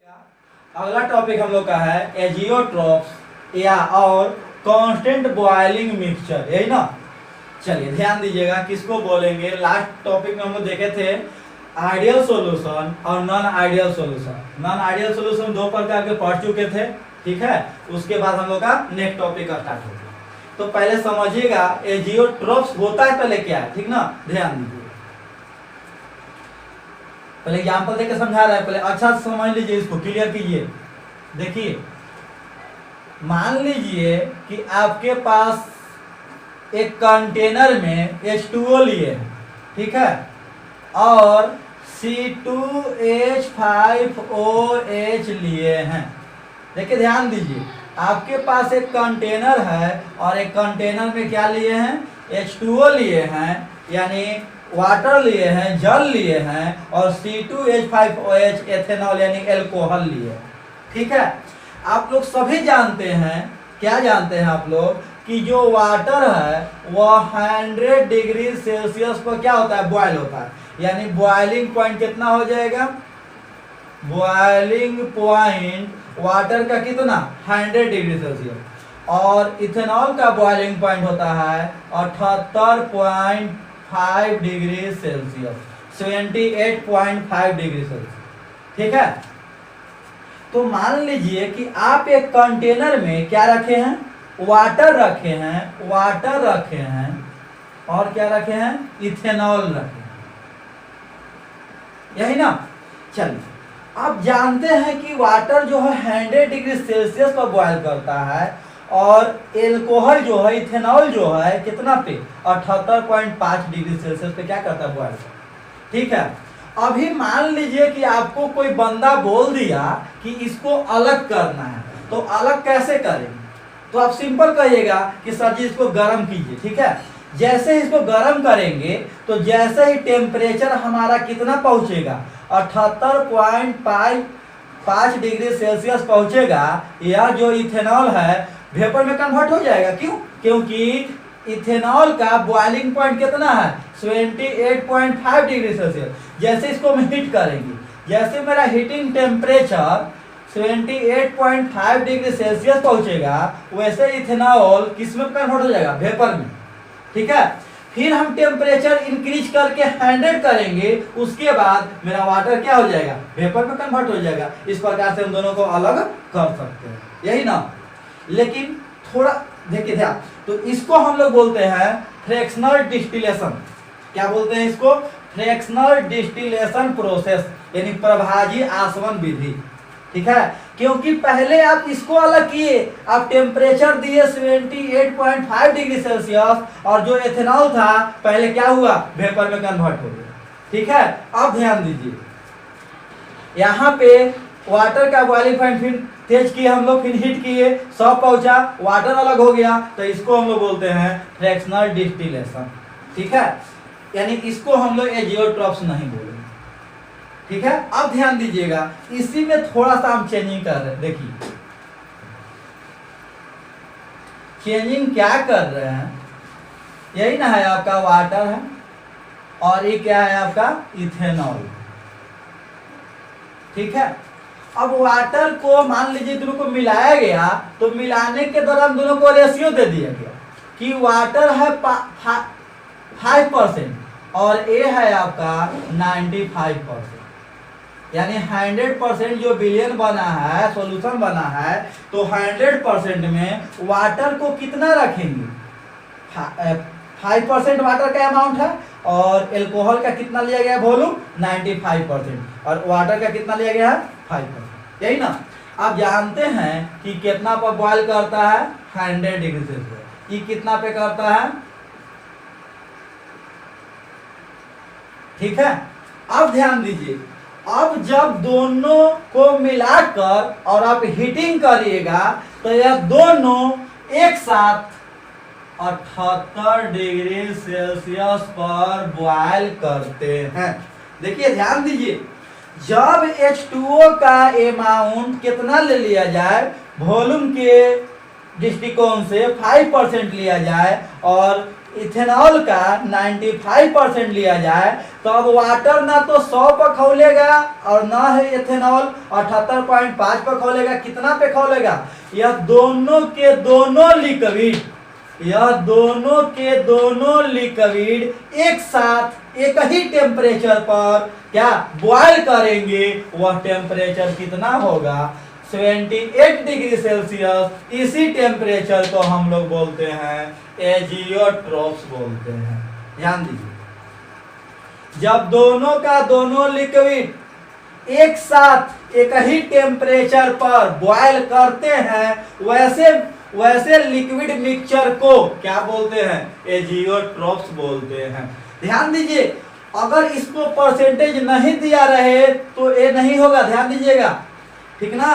अगला टॉपिक हम लोग का है एजियोट्रॉप्स या और कांस्टेंट बॉइलिंग मिक्सचर, यही ना। चलिए ध्यान दीजिएगा, किसको बोलेंगे। लास्ट टॉपिक में हम लोग देखे थे आइडियल सॉल्यूशन और non ideal solution. Non ideal solution दो प्रकार के पढ़ चुके थे, ठीक है। उसके बाद हम लोग का नेक्स्ट टॉपिक स्टार्ट हो गया। तो पहले समझिएगा एजियोट्रॉप्स होता है पहले क्या है, ठीक ना। ध्यान दीजिए, पहले एग्जाम्पल देकर समझा रहा है, पहले अच्छा से समझ लीजिए, इसको क्लियर कीजिए। देखिए मान लीजिए कि आपके पास एक कंटेनर में H2O लिए है, ठीक है, और C2H5OH लिए हैं। देखिए ध्यान दीजिए, आपके पास एक कंटेनर है और एक कंटेनर में क्या लिए हैं, H2O लिए हैं, यानी वाटर लिए हैं, जल लिए हैं, और C2H5OH एथेनॉल यानी एल्कोहल लिए हैं, ठीक है। आप लोग सभी जानते हैं, क्या जानते हैं आप लोग, कि जो वाटर है वह 100 डिग्री सेल्सियस पर क्या होता है, बॉयल होता है। यानी बॉइलिंग पॉइंट कितना हो जाएगा, बॉइलिंग पॉइंट वाटर का कितना 100 डिग्री सेल्सियस, और इथेनॉल का बॉइलिंग पॉइंट होता है 78.5 डिग्री सेल्सियस, 78.5 डिग्री सेल्सियस, ठीक है। तो मान लीजिए कि आप एक कंटेनर में क्या रखे हैं, वाटर रखे हैं, वाटर रखे हैं, और क्या रखे हैं, इथेनॉल रखे हैं, यही ना। चलिए आप जानते हैं कि वाटर जो है 100 डिग्री सेल्सियस पर बॉयल करता है, और एल्कोहल जो है, इथेनॉल जो है, कितना पे 78.5 डिग्री सेल्सियस पे क्या करता है, बॉयल करता है, ठीक है। अभी मान लीजिए कि आपको कोई बंदा बोल दिया कि इसको अलग करना है, तो अलग कैसे करेंगे। तो आप सिंपल कहिएगा कि सर जी इसको गर्म कीजिए, ठीक है। जैसे ही इसको गर्म करेंगे तो जैसे ही टेम्परेचर हमारा कितना पहुंचेगा, 78.5 डिग्री सेल्सियस पहुंचेगा, यह जो इथेनॉल है वेपर में कन्वर्ट हो जाएगा। क्यों, क्योंकि इथेनॉल का बॉइलिंग पॉइंट कितना है, 78.5 डिग्री सेल्सियस। जैसे इसको हम हीट करेंगे, जैसे मेरा हीटिंग टेम्परेचर 78.5 डिग्री सेल्सियस पहुंचेगा, वैसे इथेनॉल किस में कन्वर्ट हो जाएगा, वेपर में, ठीक है। फिर हम टेम्परेचर इंक्रीज करके 100 करेंगे, उसके बाद मेरा वाटर क्या हो जाएगा, वेपर में कन्वर्ट हो जाएगा। इस प्रकार से हम दोनों को अलग कर सकते हैं, यही ना। लेकिन थोड़ा देखिए ध्यान, तो इसको हम लोग बोलते हैं फ्रैक्शनल डिस्टिलेशन। क्या बोलते हैं इसको, फ्रैक्शनल डिस्टिलेशन प्रोसेस, यानी प्रभाजी आसवन विधि, ठीक है। क्योंकि पहले आप इसको अलग किए, आप टेम्परेचर दिए 78.5 डिग्री सेल्सियस, और जो एथेनॉल था पहले क्या हुआ, वेपर में कन्वर्ट हो गया, ठीक है। अब ध्यान दीजिए, यहाँ पे वाटर का बॉइलिंग पॉइंट फिर तेज किए हम लोग, फिर हीट किए, 100 पहुंचा, वाटर अलग हो गया, तो इसको हम लोग बोलते हैं फ्रैक्शनल डिस्टिलेशन, ठीक है। यानी इसको हम लोग एजियोट्रॉप्स नहीं बोलेंगे, ठीक है। अब ध्यान दीजिएगा, इसी में थोड़ा सा हम चेंजिंग कर रहे हैं। देखिए चेंजिंग क्या कर रहे हैं, यही ना है आपका वाटर है, और ये क्या है आपका इथेनॉल, ठीक है। अब वाटर को मान लीजिए दोनों को मिलाया गया, तो मिलाने के दौरान दोनों को रेशियो दे दिया गया कि वाटर है 5% और ए है आपका 95%, यानी 100% जो विलियन बना है, सॉल्यूशन बना है, तो 100% में वाटर को कितना रखेंगे, 5% वाटर का अमाउंट है, और एल्कोहल का कितना लिया गया वॉल्यूम 95%, और वाटर का कितना लिया गया है 5%, यही ना। आप जानते हैं कि कितना पर बॉयल करता है, 100 डिग्री सेल्सियस। ये कितना पे करता है, ठीक है। अब ध्यान दीजिए, अब जब दोनों को मिलाकर और आप हीटिंग करिएगा, तो यह दोनों एक साथ 78 डिग्री सेल्सियस पर बॉयल करते हैं। देखिए ध्यान दीजिए, जब H2O का अमाउंट कितना ले लिया जाए, वॉल्यूम के दृष्टिकोण से 5% लिया जाए, और इथेनॉल का 95% लिया जाए तो अब वाटर ना तो 100 पर खौलेगा और ना है इथेनॉल 78.5 पर खौलेगा। कितना पे खौलेगा? यह दोनों के दोनों लिक्विड, यह दोनों के दोनों लिक्विड एक साथ एक ही टेम्परेचर पर क्या बॉयल करेंगे। वह टेम्परेचर कितना होगा? 78 डिग्री सेल्सियस। इसी टेम्परेचर को हम लोग बोलते हैं एजियोट्रॉप्स बोलते हैं। ध्यान दीजिए, जब दोनों का दोनों लिक्विड एक साथ एक ही टेम्परेचर पर बॉयल करते हैं, वैसे लिक्विड मिक्सचर को क्या बोलते हैं? एजियोट्रॉप्स बोलते हैं। ध्यान दीजिए, अगर इसको परसेंटेज नहीं दिया रहे तो ये नहीं होगा। ध्यान दीजिएगा, ठीक ना।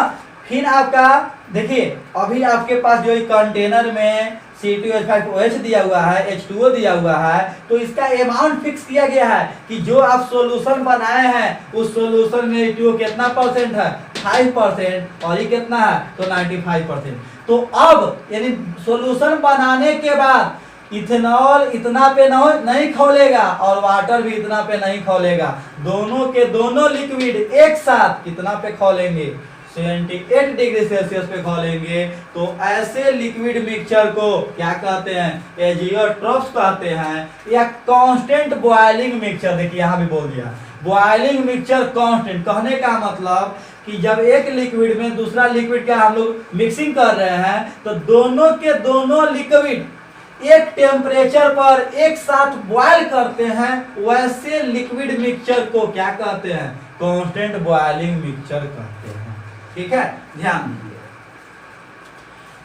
फिर आपका देखिए, अभी आपके पास जो कंटेनर में C2H5OH दिया हुआ है, H2O दिया हुआ है, तो इसका अमाउंट फिक्स किया गया है कि जो आप सॉल्यूशन बनाए हैं उस सॉल्यूशन में H2O कितना परसेंट है? 5%। और ये कितना है? तो 95%। तो अब यानी सॉल्यूशन बनाने के बाद इथेनॉल इतना पे नहीं खौलेगा और वाटर भी इतना पे नहीं खौलेगा। दोनों के दोनों लिक्विड एक साथ कितना पे खौलेंगे? 78 डिग्री सेल्सियस पे खौलेंगे। तो ऐसे लिक्विड मिक्सचर को क्या कहते हैं? एजियोट्रॉप्स कहते हैं, या कांस्टेंट बॉइलिंग मिक्सचर। देखिए यहाँ भी बोल दिया बॉइलिंग मिक्सचर कांस्टेंट। कहने का मतलब कि जब एक लिक्विड में दूसरा लिक्विड का हम लोग मिक्सिंग कर रहे हैं तो दोनों के दोनों लिक्विड एक टेम्परेचर पर एक साथ बॉयल करते हैं, वैसे लिक्विड मिक्सचर को क्या कहते हैं? कांस्टेंट बॉइलिंग मिक्सचर कहते हैं। ठीक है, ध्यान दीजिए।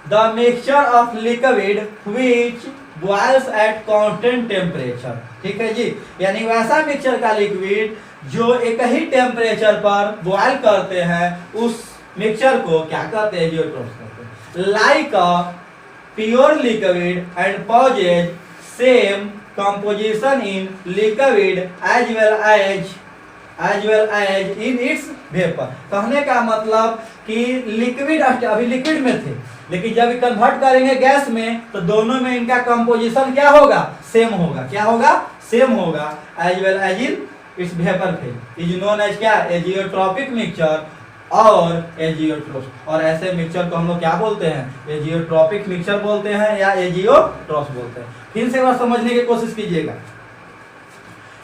The mixture of liquid which boils at constant temperature. ठीक है जी, यानी वैसा मिक्सचर का लिक्विड जो एक ही टेम्परेचर पर बॉयल करते हैं, उस मिक्सचर को क्या कहते हैं? एजियोट्रॉप्स कहते हैं। Like a pure liquid and possess same composition in liquid as well as in its vapour. कहने का मतलब कि लिक्विड अभी लिक्विड में थे, लेकिन जब कन्वर्ट करेंगे गैस में तो दोनों में इनका कंपोजिशन क्या होगा? सेम होगा। क्या होगा? सेम होगा। As well as in its vapour phase is known as क्या? एजियोट्रॉपिक मिक्सचर और एजियोट्रॉप्स। और ऐसे मिक्सचर को हम लोग क्या बोलते हैं? एजियोट्रॉपिक मिक्सचर बोलते हैं या एजियोट्रॉप्स बोलते हैं। फिर से एक बार समझने की कोशिश कीजिएगा।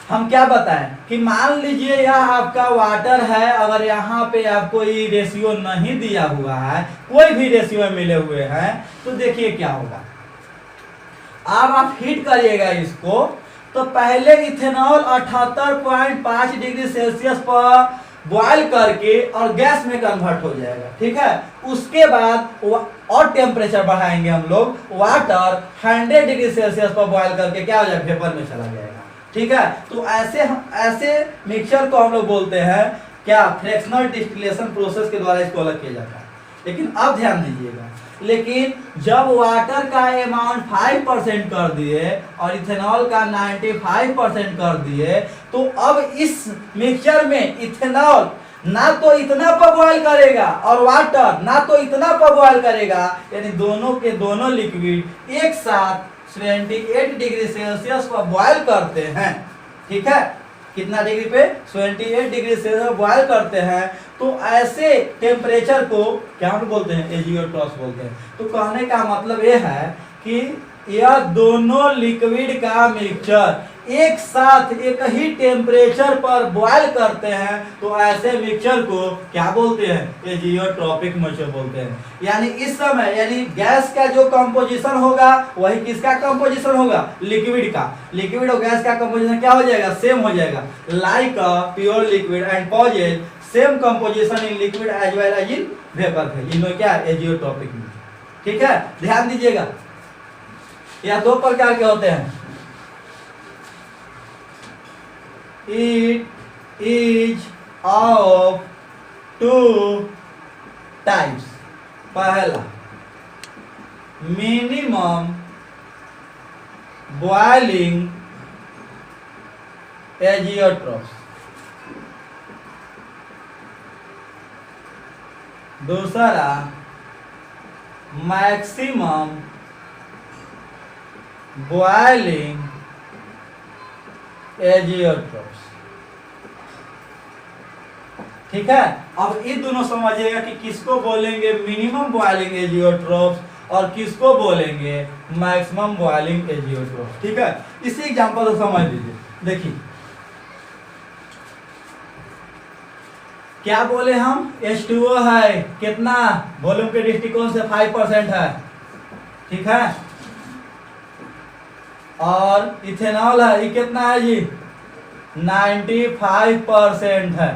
हम क्या बताएं कि मान लीजिए यह आपका वाटर है, अगर यहाँ पे आपको ये रेशियो नहीं दिया हुआ है, कोई भी रेशियो मिले हुए हैं, तो देखिए क्या होगा। अब आप हीट करिएगा इसको, तो पहले इथेनॉल 78.5 डिग्री सेल्सियस पर बॉयल करके और गैस में कन्वर्ट हो जाएगा। ठीक है, उसके बाद और टेम्परेचर बढ़ाएंगे हम लोग, वाटर 100 डिग्री सेल्सियस पर बॉयल करके क्या हो जाएगा? वेपर में चला जाएगा। ठीक है, तो ऐसे मिक्सचर को हम लोग बोलते हैं क्या? फ्रैक्शनल डिस्टिलेशन प्रोसेस के द्वारा इसको अलग किया जाता है। लेकिन अब ध्यान दीजिएगा, लेकिन जब वाटर का अमाउंट 5% कर दिए और इथेनॉल का 95% कर दिए, तो अब इस मिक्सचर में इथेनॉल ना तो इतना पर बॉयल करेगा और वाटर ना तो इतना पर बॉयल करेगा, यानी दोनों के दोनों लिक्विड एक साथ 78 डिग्री सेल्सियस पर बॉयल करते हैं। ठीक है, कितना डिग्री पे? 78 डिग्री सेल्सियस पर बॉयल करते हैं। तो ऐसे टेम्परेचर को क्या हम बोलते हैं? एजियोट्रॉप्स बोलते हैं। तो कहने का मतलब यह है कि यह दोनों लिक्विड का मिक्सचर एक साथ एक ही टेम्परेचर पर बॉयल करते हैं, तो ऐसे मिक्सचर को क्या बोलते हैं? एजियोट्रॉपिक मिक्सचर बोलते हैं। यानी इस समय यानी गैस का जो कंपोजिशन होगा वही किसका कंपोजिशन होगा? लिक्विड का। लिक्विड और गैस का कंपोजिशन क्या हो जाएगा? सेम हो जाएगा। Like a pure liquid and possess same composition in liquid as well as in vapour phase इनमें क्या? Azeotropic mixture. ठीक है, ध्यान दीजिएगा, यह दो प्रकार के होते हैं। It is of two types. पहला मिनिमम बॉइलिंग एजियोट्रॉप्स, दूसरा मैक्सिमम बॉइलिंग एजियोट्रॉप्स। ठीक है, अब ये दोनों समझिएगा कि किसको बोलेंगे मिनिमम बॉइलिंग एजियोट्रॉप्स और किसको बोलेंगे मैक्सिमम बॉइलिंग एजियोट्रॉप्स। ठीक है, इसी एग्जांपल से समझ लीजिए। देखिए क्या बोले हम, H2O है कितना, वॉल्यूम के दृष्टिकोण से 5% है। ठीक है, और इथेनॉल है, ये कितना है जी, 95% है,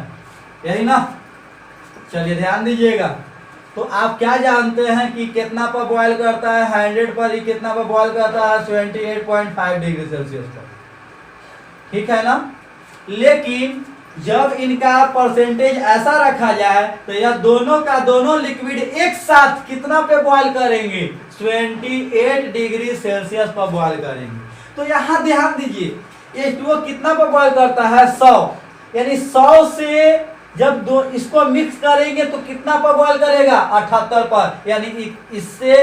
यही ना। चलिए ध्यान दीजिएगा, तो आप क्या जानते हैं कि कितना पर बॉयल करता है, 100 पर ही कितना पर बॉयल करता है, 28.5 डिग्री सेल्सियस पर। ठीक है ना, लेकिन जब इनका परसेंटेज ऐसा रखा जाए तो यह दोनों का दोनों लिक्विड एक साथ कितना पे बॉयल करेंगे, 28 डिग्री सेल्सियस पर बॉयल करेंगे। तो यहां ध्यान दीजिए, H2O कितना पर बॉयल करता है, 100, यानी 100 से जब दो इसको मिक्स करेंगे तो कितना पर बॉयल करेगा, 78 पर, यानी इससे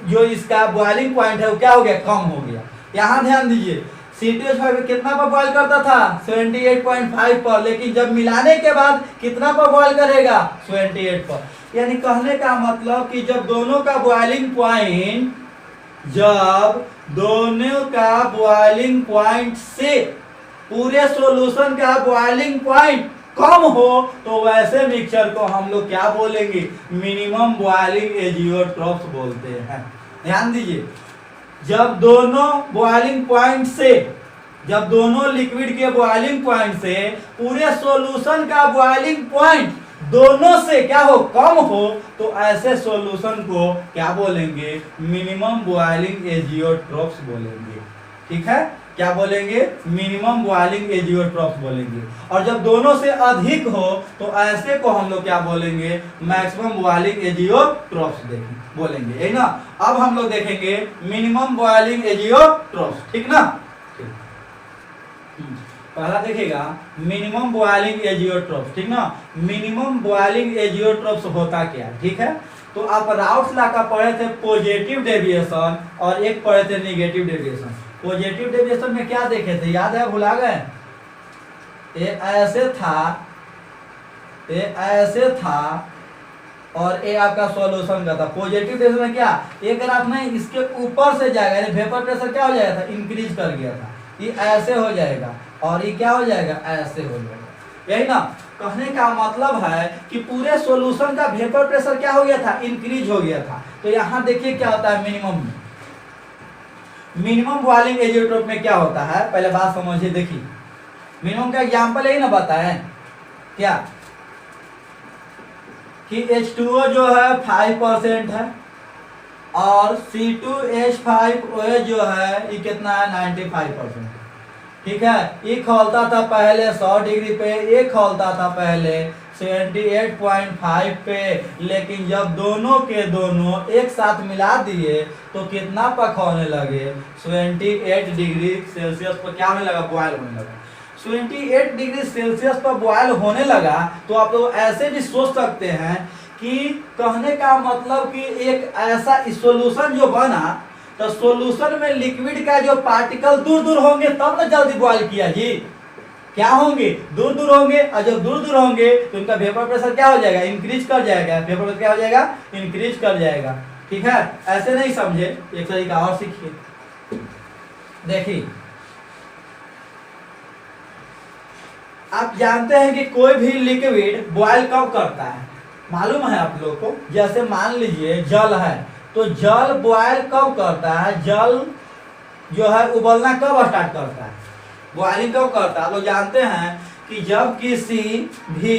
जो इसका बॉइलिंग पॉइंट है वो क्या हो गया, कम हो गया। यहां ध्यान दीजिए, C2H5 कितना पर बॉयल करता था, 78.5 पर, लेकिन जब मिलाने के बाद कितना पर बॉयल करेगा, 28 पर। यानी कहने का मतलब कि जब दोनों का बॉइलिंग पॉइंट से पूरे सॉल्यूशन का बॉइलिंग पॉइंट कम हो तो वैसे मिक्सचर को हम लोग क्या बोलेंगे, मिनिमम बॉइलिंग एजियोट्रॉप्स बोलते हैं। ध्यान दीजिए, जब दोनों बॉइलिंग पॉइंट से, जब दोनों लिक्विड के बॉइलिंग पॉइंट से पूरे सॉल्यूशन का बॉइलिंग पॉइंट दोनों से क्या हो, कम हो, तो ऐसे सॉल्यूशन को क्या बोलेंगे, मिनिमम बॉइलिंग एजियोट्रॉप्स बोलेंगे। ठीक है, क्या बोलेंगे, मिनिमम बॉइलिंग एजियोट्रॉप्स बोलेंगे। और जब दोनों से अधिक हो तो ऐसे को हम लोग क्या बोलेंगे, मैक्सिमम बॉइलिंग एजियोट्रॉप्स बोलेंगे, है ना। अब हम लोग देखेंगे मिनिमम बॉइलिंग एजियोट्रॉप्स। ठीक ना, पहला देखिएगा मिनिमम बॉइलिंग एजियोट्रॉप्स। ठीक ना, मिनिमम बॉइलिंग एजियोट्रॉप्स होता क्या है। ठीक है, तो आप राउट्स लॉ का पढ़े थे पॉजिटिव डेविएशन और एक पढ़े थे नेगेटिव डेविएशन। पॉजिटिव डेविएशन में क्या देखे थे, याद है, भुला गए, ये ऐसे था, ये ऐसे था और ये आपका सॉल्यूशन का था। पॉजिटिव डेविएशन में क्या, एक ग्राफ में इसके ऊपर से जाएगा, यानी वेपर प्रेशर क्या हो जाएगा था, इंक्रीज कर गया था, ये ऐसे हो जाएगा और ये क्या हो जाएगा, ऐसे हो जाएगा। यही ना, कहने का मतलब है कि पूरे सॉल्यूशन का वेपर प्रेशर क्या हो गया था, इंक्रीज हो गया था। तो यहाँ देखिए क्या होता है मिनिमम में, मिनिमम बॉइलिंग एजियोट्रॉप में क्या होता है, पहले बात समझिए। देखिए मिनिमम का एग्जांपल यही ना बताएं क्या, कि H2O जो है 5% है और C2H5OH जो है ये कितना है, 95%। ठीक है, ये खोलता था पहले 100 डिग्री पे, ये खोलता था पहले 78.5 पे, लेकिन जब दोनों के दोनों एक साथ मिला दिए तो कितना पर होने लगे, 28 डिग्री सेल्सियस पर क्या होने लगा, बॉयल होने लगा। 28 डिग्री सेल्सियस पर बॉयल होने लगा तो आप लोग ऐसे भी सोच सकते हैं कि कहने का मतलब कि एक ऐसा सॉल्यूशन जो बना, तो सॉल्यूशन में लिक्विड का जो पार्टिकल दूर दूर होंगे तब ना जल्दी बॉयल किया जी, क्या होंगे, दूर दूर होंगे, और जब दूर दूर होंगे तो उनका वेपर प्रेशर क्या हो जाएगा, इंक्रीज कर जाएगा, वेपर प्रेशर क्या हो जाएगा, इंक्रीज कर जाएगा। ठीक है, ऐसे नहीं समझे, एक तरीका और सीखिए। देखिए आप जानते हैं कि कोई भी लिक्विड बॉयल कब करता है, मालूम है आप लोग को। जैसे मान लीजिए जल है, तो जल बॉयल कब करता है, जल जो है उबलना कब स्टार्ट करता है, बॉइलिंग कब करता है। लोग जानते हैं कि जब किसी भी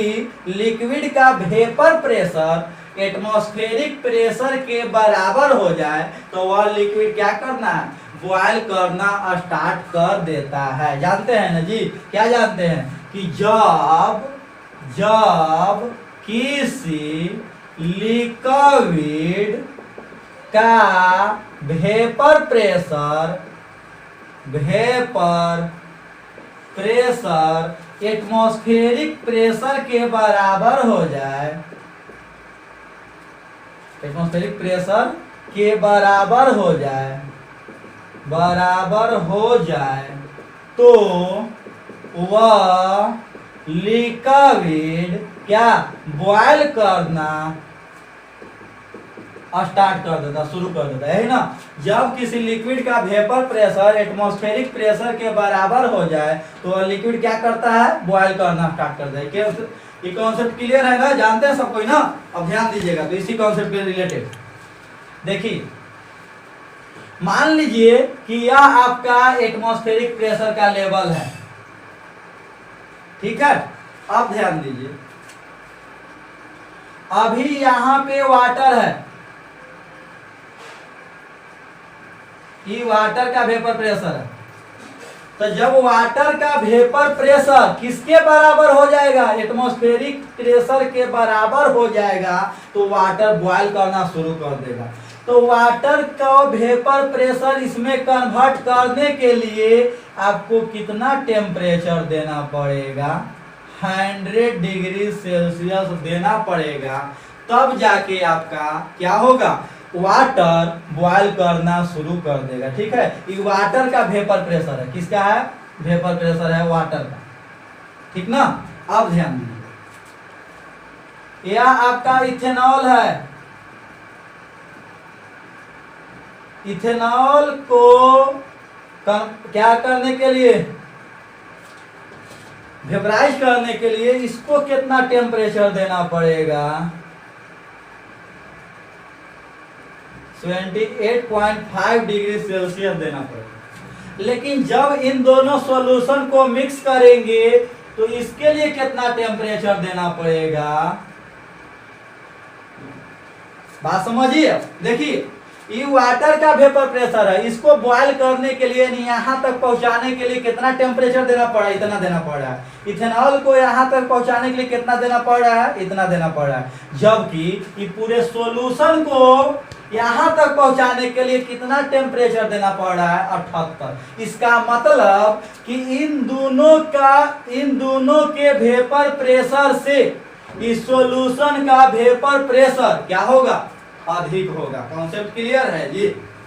लिक्विड का वेपर प्रेशर एटमॉस्फेरिक प्रेशर के बराबर हो जाए तो वह लिक्विड क्या करना है, बॉयल करना स्टार्ट कर देता है। जानते हैं ना जी, क्या जानते हैं कि जब किसी लिक्विड का वेपर प्रेशर एटमॉस्फेरिक प्रेशर के बराबर हो जाए, एटमॉस्फेरिक प्रेशर के बराबर हो जाए, बराबर हो जाए तो वह लिक्विड क्या बॉयल करना स्टार्ट कर देता, शुरू कर देता है ना। जब किसी लिक्विड का वेपर प्रेशर एटमॉस्फेरिक प्रेशर के बराबर हो जाए तो वह लिक्विड क्या करता है, बॉयल करना स्टार्ट कर देता है। ये कॉन्सेप्ट क्लियर है ना, जानते हैं सब कोई ना। अब ध्यान दीजिएगा, तो इसी कॉन्सेप्ट के रिलेटेड देखिए, मान लीजिए कि यह आपका एटमॉस्फेरिक प्रेशर का लेवल है, ठीक है। अब ध्यान दीजिए, अभी यहां पे वाटर है, ये वाटर का वेपर प्रेशर है। तो जब वाटर का वेपर प्रेशर किसके बराबर हो जाएगा, एटमॉस्फेरिक प्रेशर के बराबर हो जाएगा तो वाटर बॉयल करना शुरू कर देगा। तो वाटर का वेपर प्रेशर इसमें कन्वर्ट करने के लिए आपको कितना टेम्परेचर देना पड़ेगा, 100 डिग्री सेल्सियस देना पड़ेगा। तब जाके आपका क्या होगा, वाटर बॉयल करना शुरू कर देगा, ठीक है। ये वाटर का वेपर प्रेशर है, किसका है, वेपर प्रेशर है वाटर का, ठीक ना। अब ध्यान दीजिए, यह आपका इथेनॉल है। इथेनॉल को क्या करने के लिए, वेपराइज करने के लिए इसको कितना टेम्परेचर देना पड़ेगा, 78.5 डिग्री सेल्सियस देना पड़ेगा। लेकिन जब इन दोनों सॉल्यूशन को मिक्स करेंगे तो इसके लिए कितना टेम्परेचर देना पड़ेगा, बात समझिए। देखिए, ये वाटर का वेपर प्रेशर है, इसको बॉयल करने के लिए नहीं, यहाँ तक पहुंचाने के लिए कितना टेम्परेचर देना पड़ा, इतना देना पड़ रहा है। इथेनॉल को यहाँ तक पहुंचाने के लिए कितना देना पड़ रहा है, इतना देना पड़ रहा है। जबकि ये पूरे सॉल्यूशन को यहाँ तक पहुंचाने के लिए कितना टेम्परेचर देना पड़ रहा है, 78। इसका मतलब कि इन दोनों के वेपर प्रेशर से इस सॉल्यूशन का वेपर प्रेशर क्या होगा, अधिक होगा। कॉन्सेप्ट क्लियर है जी।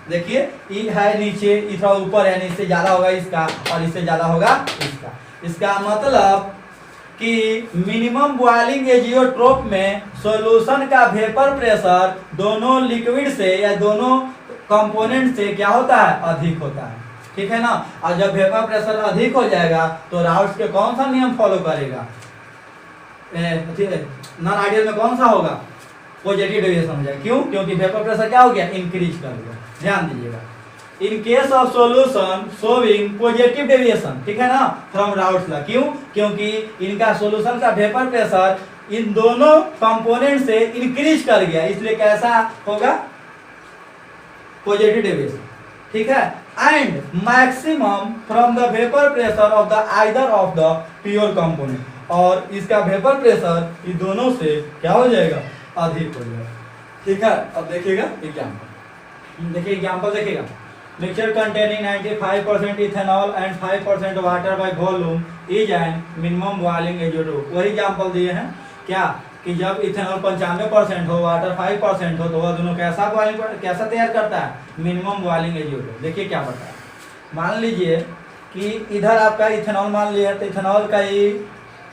देखिए, ई है नीचे, इधर ऊपर है, इससे ज्यादा होगा इसका और इससे ज्यादा होगा इसका। इसका मतलब कि मिनिमम बॉइलिंग एजियोट्रोप में सॉल्यूशन का वेपर प्रेशर दोनों लिक्विड से या दोनों कंपोनेंट से क्या होता है, अधिक होता है, ठीक है ना। और जब वेपर प्रेशर अधिक हो जाएगा तो राउट्स के कौन सा नियम फॉलो करेगा, नॉन आइडियल में कौन सा होगा, पॉजिटिव डेविएशन हो जाएगा। क्यों, क्योंकि वेपर प्रेशर क्या हो गया, इंक्रीज कर गया। ध्यान दीजिएगा, in case of solution showing positive deviation, ठीक है ना, फ्रॉम राउट्स लॉ। क्यों, क्योंकि इनका सॉल्यूशन का वेपर प्रेशर इन दोनों कंपोनेंट से इंक्रीज कर गया, इसलिए कैसा होगा, पॉजिटिव डेविएशन, ठीक है। And maximum from the vapour pressure of the either of the pure component, और इसका वेपर प्रेशर इन दोनों से क्या हो जाएगा, अधिक हो जाएगा, ठीक है। अब देखिएगा एग्जाम्पल, देखिए एग्जाम्पल देखिएगा, mixture containing 95% ethanol and 5% water by volume is an minimum boiling azeotrope. वही एग्जाम्पल दिए हैं क्या, कि जब इथेनॉल 95% हो, वाटर 5% हो, तो वह दोनों कैसा तैयार करता है, मिनिमम बॉइलिंग एजियोट्रोप। देखिए क्या बताया, मान लीजिए कि इधर आपका इथेनॉल मान लिया, तो इथेनॉल का ही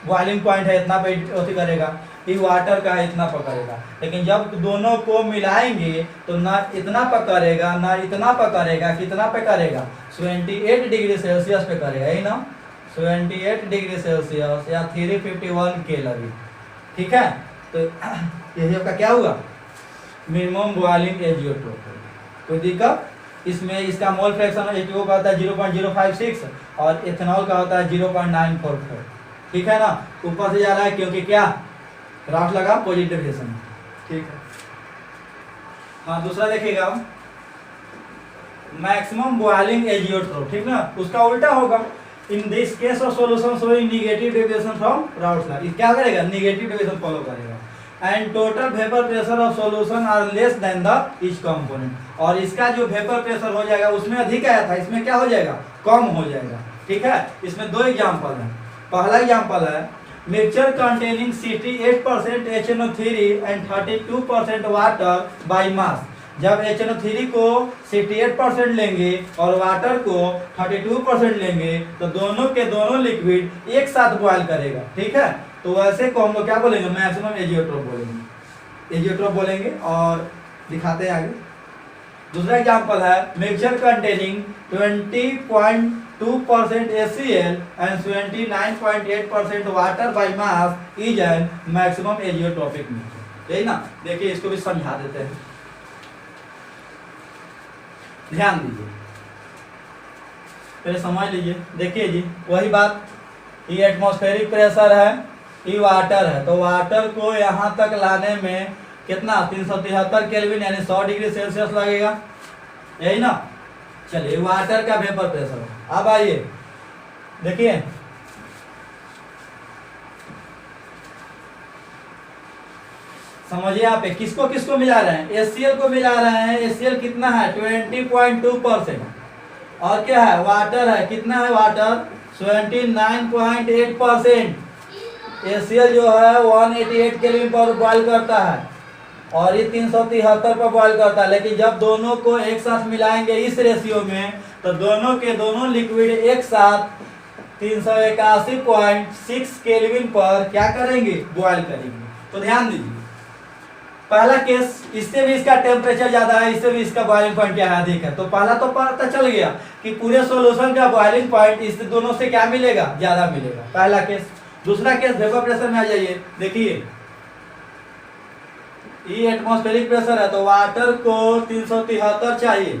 बॉइलिंग पॉइंट है, इतना पे करेगा, ये वाटर का इतना पकड़ेगा। लेकिन जब दोनों को मिलाएंगे तो ना इतना पकड़ेगा ना इतना पकड़ेगा, कितना पे करेगा, 78 डिग्री सेल्सियस पे करेगा, यही ना, 78 डिग्री सेल्सियस या 351 केल्विन, ठीक है। तो यही आपका क्या हुआ, मिनिमम बॉइलिंग एजियोट्रोप। कोई दिक्कत इसमें, इसका मोल फ्रैक्शन H2O का होता है 0.056 और इथेनॉल का होता है 0.944, ठीक है ना। ऊपर से जा रहा है क्योंकि क्या, राउट लगा, पॉजिटिव डेविएशन, ठीक है। हाँ, दूसरा देखिएगा, मैक्सिमम बॉइलिंग एजियोट्रोप, ठीक ना, उसका उल्टा होगा। In this case of solution showing negative deviation from Raoult law, ये क्या करेगा, नेगेटिव डेविएशन फॉलो करेगा। And total vapour pressure of solution are less than the each component, और इसका जो वेपर प्रेशर हो जाएगा उसमें अधिक आया था, इसमें क्या हो जाएगा, कम हो जाएगा, ठीक है। इसमें दो एग्जाम्पल है। पहला एग्जाम्पल है mixture containing 68% HNO3 and 32% water by मास, जब HNO3 को 68% लेंगे और वाटर को 32% लेंगे तो दोनों के दोनों लिक्विड एक साथ बॉयल करेगा, ठीक है। तो वैसे को हम लोग क्या बोलेंगे, मैक्सिमम एजियोट्रोप बोलेंगे, एजियोट्रोप बोलेंगे। और दिखाते हैं आगे। दूसरा एग्जांपल है mixture containing 20.2% HCl and 29.8% water by mass is an maximum azeotropic mixture. यही ना, देखिए इसको भी समझा देते हैं, ध्यान दीजिए, पहले समझ लीजिए। देखिए जी, वही बात, ये एटमॉस्फेरिक प्रेशर है, ये वाटर है, तो वाटर को यहाँ तक लाने में कितना 373 केल्विन यानी 100 डिग्री सेल्सियस लगेगा, यही ना। चलिए वाटर का वेपर प्रेशर, अब आइए देखिए, समझिए आप किसको किसको मिला रहे हैं, HCl को मिला रहे हैं। HCl कितना है 20.2%, और क्या है वाटर है, कितना है वाटर 29.8%। HCl जो है 188 केल्विन पर बॉयल करता है और ये 373 पर बॉयल करता है। लेकिन जब दोनों को एक साथ मिलाएंगे इस रेशियो में तो दोनों के दोनों लिक्विड एक साथ 381.6 केल्विन पर क्या करेंगे, बॉयल करेंगे। तो ध्यान दीजिए, पहला केस, इससे भी इसका टेम्परेचर ज्यादा है, इससे भी इसका बॉइलिंग पॉइंट क्या है अधिक है। तो पहला तो पता चल गया कि पूरे सॉल्यूशन का बॉइलिंग पॉइंट इस दोनों से क्या मिलेगा, ज्यादा मिलेगा, पहला केस। दूसरा केस वेपर प्रेशर में आ जाइए, देखिए ये एटमॉस्फेरिक प्रेशर है तो वाटर को 373 चाहिए,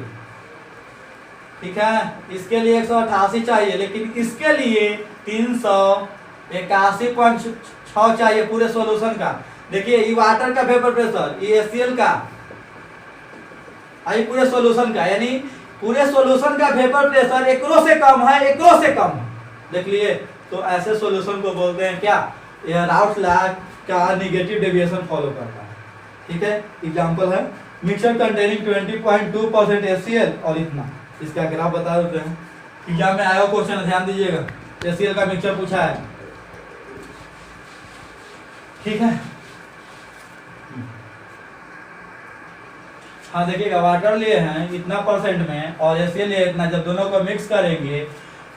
ठीक है, इसके लिए 188 चाहिए, लेकिन इसके लिए 381.6 चाहिए पूरे सॉल्यूशन का। देखिए ये वाटर का वेपर प्रेशर, ये HCl का, ये पूरे सॉल्यूशन का, यानी पूरे सॉल्यूशन का वेपर प्रेशर एकरो से कम है, एकरो से कम है, देख लिए। तो ऐसे सॉल्यूशन को बोलते हैं क्या, ये राउथ लॉ का नेगेटिव डेविएशन फॉलो करता है, ठीक है। एग्जांपल है मिक्सचर कंटेनिंग 20.2% HCl और इतना, इसका ग्राफ बता देते हैं। एग्जाम में आया क्वेश्चन, ध्यान दीजिएगा, HCl का मिक्सचर पूछा है, ठीक है। हाँ देखिएगा, वाटर लिए हैं इतना परसेंट में और HCl लिए इतना, जब दोनों को मिक्स करेंगे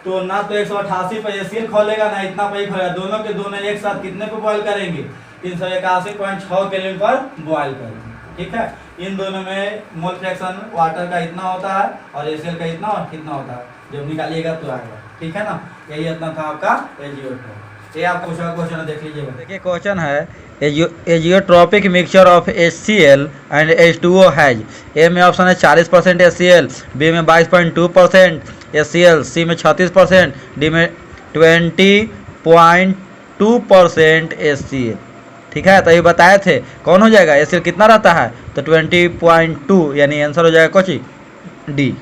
तो ना तो 188 पे HCl खोलेगा ना इतना पे ही खोलेगा, दोनों के दोनों एक साथ कितने पे बॉयल करेंगे, 381.6 केल्विन पर बॉयल करेंगे, ठीक है। इन दोनों में मोल फ्रैक्शन वाटर का इतना होता है और HCl का इतना और कितना होता है, जब निकालिएगा तो आएगा, ठीक है ना। यही इतना था आपका एजियोट्रोप। ये आप क्वेश्चन देख लीजिएगा। देखिए क्वेश्चन है azeotropic mixture of HCl and H2O has, A में ऑप्शन है 40% HCl, बी में 22.2% HCl, सी में 36%, डी में 20.2% HCl, ठीक है। तो ये बताए थे कौन हो जाएगा, HCl कितना रहता है, तो 20.2, यानी आंसर हो जाएगा कोची डी।